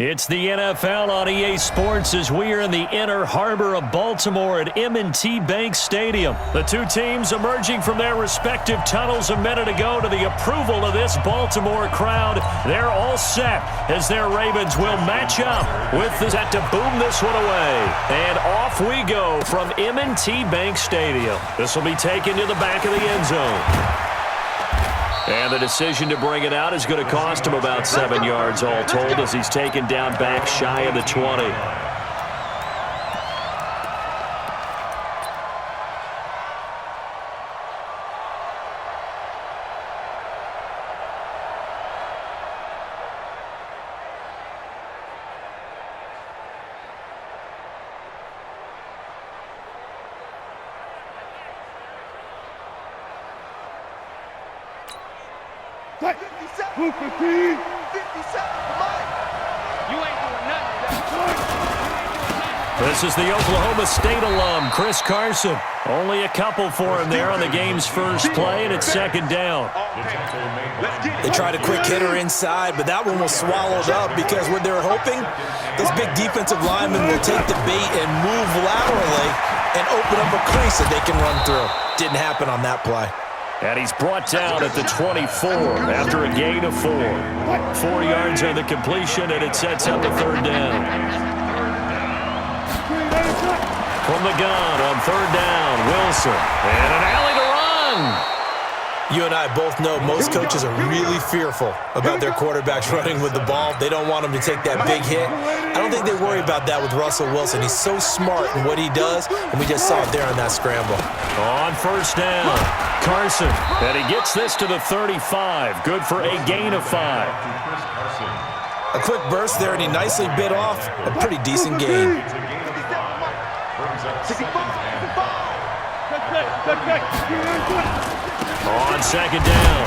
It's the NFL on EA Sports as we are in the inner harbor of Baltimore at M&T Bank Stadium. The two teams emerging from their respective tunnels a minute ago to the approval of this Baltimore crowd. They're all set as their Ravens will match up with the set to boom this one away. And off we go from M&T Bank Stadium. This will be taken to the back of the end zone. And the decision to bring it out is going to cost him about 7 yards all told as he's taken down back shy of the 20. This is the Oklahoma State alum, Chris Carson. Only a couple for him there on the game's first play, and it's second down. They tried a quick hitter inside, but that one was swallowed up because what they were hoping, those big defensive linemen will take the bait and move laterally and open up a crease that they can run through. Didn't happen on that play. And he's brought down at the 24 after a gain of 4. 4 yards on the completion, and it sets up a third down. From the gun on third down, Wilson. And an alley to run. You and I both know most coaches are really fearful about their quarterbacks running with the ball. They don't want them to take that big hit. I don't think they worry about that with Russell Wilson. He's so smart in what he does, and we just saw it there on that scramble. On first down, Carson. And he gets this to the 35. Good for a gain of 5. A quick burst there, and he nicely bit off a pretty decent gain. On second down,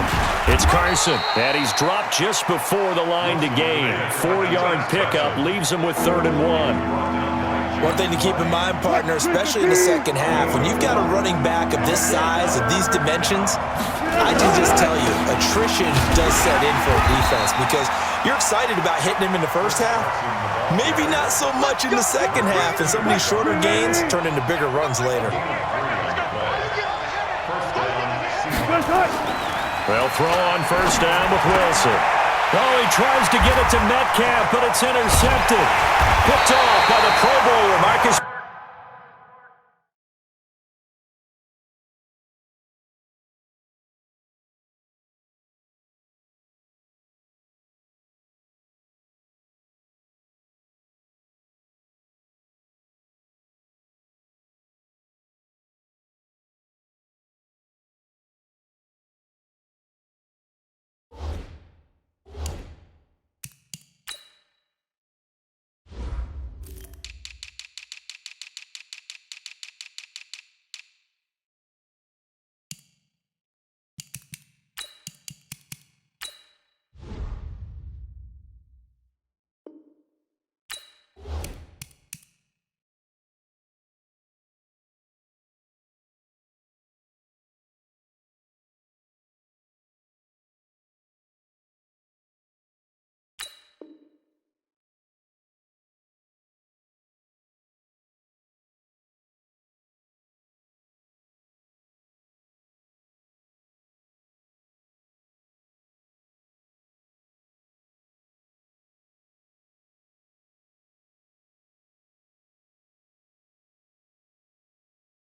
it's Carson, and he's dropped just before the line to gain. 4-yard pickup leaves him with 3rd and 1. One thing to keep in mind, partner, especially in the second half, when you've got a running back of this size, of these dimensions, I can just tell you, attrition does set in for a defense because you're excited about hitting him in the first half. Maybe not so much in the second half, and some of these shorter gains turn into bigger runs later. They'll throw on first down with Wilson. Oh, he tries to get it to Metcalf, but it's intercepted. Picked off by the Pro Bowler, Marcus.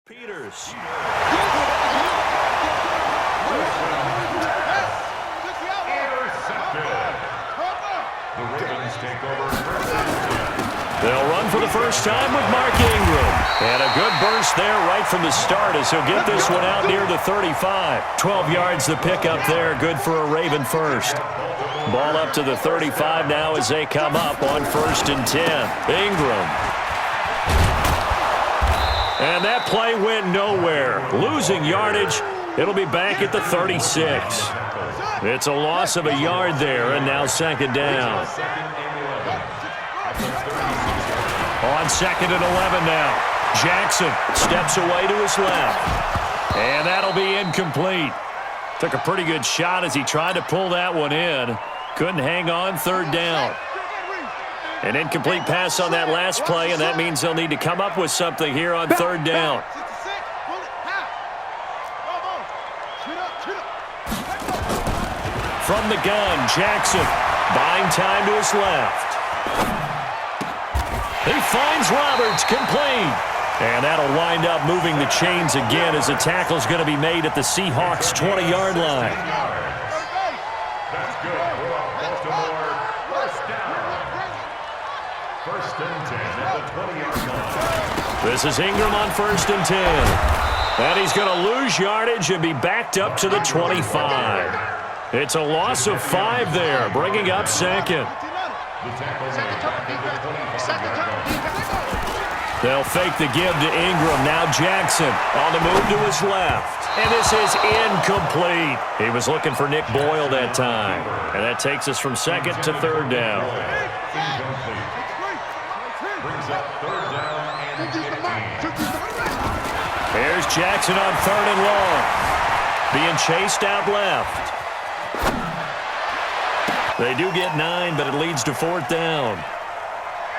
Peters. They'll run for the first time with Mark Ingram. And a good burst there right from the start as he'll get this one out near the 35. 12 yards the pickup there, good for a Raven first. Ball up to the 35 now as they come up on 1st and 10. Ingram. And that play went nowhere. Losing yardage. It'll be back at the 36. It's a loss of a yard there, and now second down. On 2nd and 11 now. Jackson steps away to his left. And that'll be incomplete. Took a pretty good shot as he tried to pull that one in. Couldn't hang on, 3rd down. An incomplete pass on that last play, and that means they'll need to come up with something here on third down. From the gun, Jackson buying time to his left. He finds Roberts, complete. And that'll wind up moving the chains again as the tackle's going to be made at the Seahawks' 20-yard line. That's good for Baltimore. First down. First and 10 at the 20-yard line. This is Ingram on first and 10. And he's going to lose yardage and be backed up to the 25. It's a loss of 5 there, bringing up second. They'll fake the give to Ingram. Now Jackson on the move to his left. And this is incomplete. He was looking for Nick Boyle that time. And that takes us from second to third down. Brings up third down and 15. Here's Jackson on third and long. Being chased out left. They do get 9, but it leads to fourth down.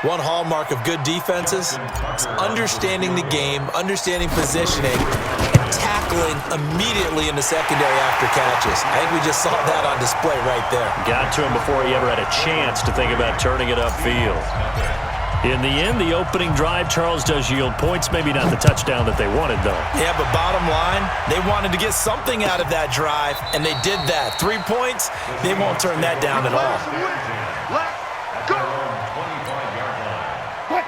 One hallmark of good defenses is understanding the game, understanding positioning, and tackling immediately in the secondary after catches. I think we just saw that on display right there. Got to him before he ever had a chance to think about turning it upfield. In the end, the opening drive, Charles, does yield points. Maybe not the touchdown that they wanted, though. Yeah, but bottom line, they wanted to get something out of that drive, and they did that. 3 points, they won't turn that down at all.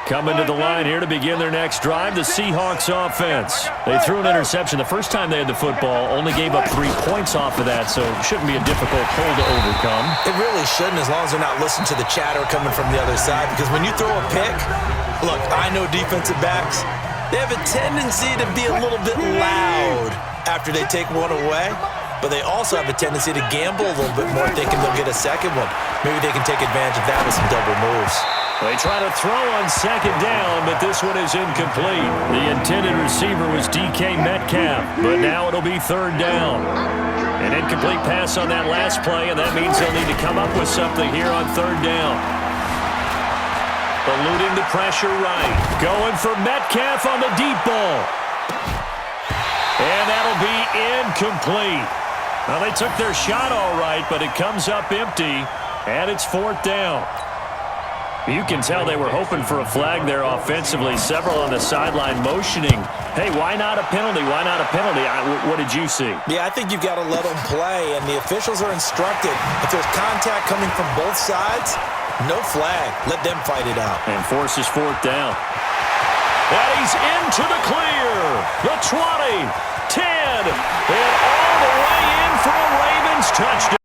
Coming to the line here to begin their next drive, the Seahawks offense. They threw an interception the first time they had the football, only gave up 3 points off of that, so it shouldn't be a difficult hole to overcome. It really shouldn't, as long as they're not listening to the chatter coming from the other side, because when you throw a pick, look, I know defensive backs, they have a tendency to be a little bit loud after they take one away, but they also have a tendency to gamble a little bit more, thinking they'll get a second one. Maybe they can take advantage of that with some double moves. They try to throw on second down, but this one is incomplete. The intended receiver was DK Metcalf, but now it'll be third down. An incomplete pass on that last play, and that means they'll need to come up with something here on third down. Eluding the pressure right. Going for Metcalf on the deep ball. And that'll be incomplete. Well, they took their shot all right, but it comes up empty, and it's fourth down. You can tell they were hoping for a flag there offensively. Several on the sideline motioning. Hey, why not a penalty? Why not a penalty? What did you see? Yeah, I think you've got to let them play, and the officials are instructed. If there's contact coming from both sides, no flag. Let them fight it out. And forces fourth down. And he's into the clear. The 20, 10, and all the way in for a Ravens touchdown.